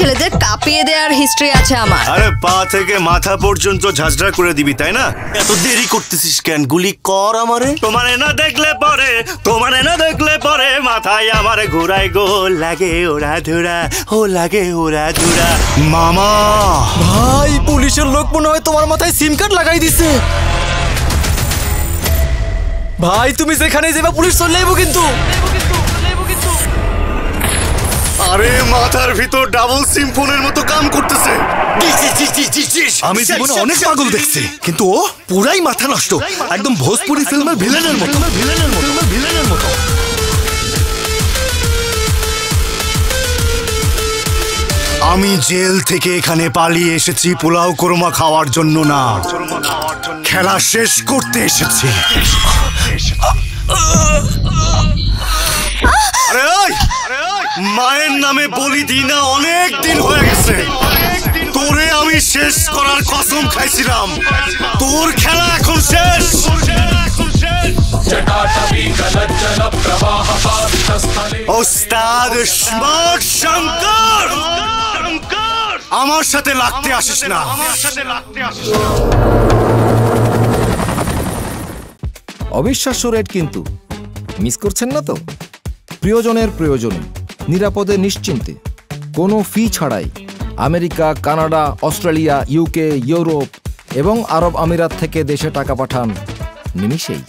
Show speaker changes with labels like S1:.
S1: ছেলেদের কাঁপিয়ে দেওয়ার হিস্ট্রি আছে আমার।
S2: আরে পা থেকে মাথা পর্যন্ত ঝাঁঝরা করে দিবি তাই না? এত দেরি করতেছিস কেন? গুলি কর আমারে। তোমারে না দেখলে পরে মাথায় আমারে ঘুরাই গো, লাগে ওরা ধুরা, ও লাগে ওরা ধুরা। মামা
S3: ভাই পুলিশের লোক মনে হয় তোমার মাথায় সিম কার্ড লাগাই দিছে। ভাই তুমি যেখানে যাবে পুলিশ চলে যাবো কিন্তু।
S2: আরে মাথার ভিতর ডাবল সিম ফোনের মতো কাম করতেছে। আমি জীবনে অনেক পাগল দেখছি, কিন্তু ও পুরাই মাথা নষ্ট, একদম ভোজপুরি ফিল্মের ভিলেনের মতো। আমি জেল থেকে এখানে পালিয়ে এসেছি পোলাও কোরমা খাওয়ার জন্য না, খেলা শেষ করতে এসেছি। আরে ওই মায়ের নামে বলি দিই না, অনেক দিন হয়ে গেছে। তোরে আমি শেষ করার কসম খাইছিলাম, তোর খেলা এখন শেষ। ওস্তাদ স্মার্ট শঙ্কর, আমার সাথে লাগতে আসিস না।
S4: অবিশ্বাস্য রেট কিন্তু মিস করছেন না তো? প্রিয়জনের প্রয়োজনে, নিরাপদে নিশ্চিন্তে, কোনো ফি ছাড়াই America, Canada, Australia, UK, Europe এবং আরব আমিরাত থেকে দেশে টাকা পাঠান নিমিষেই।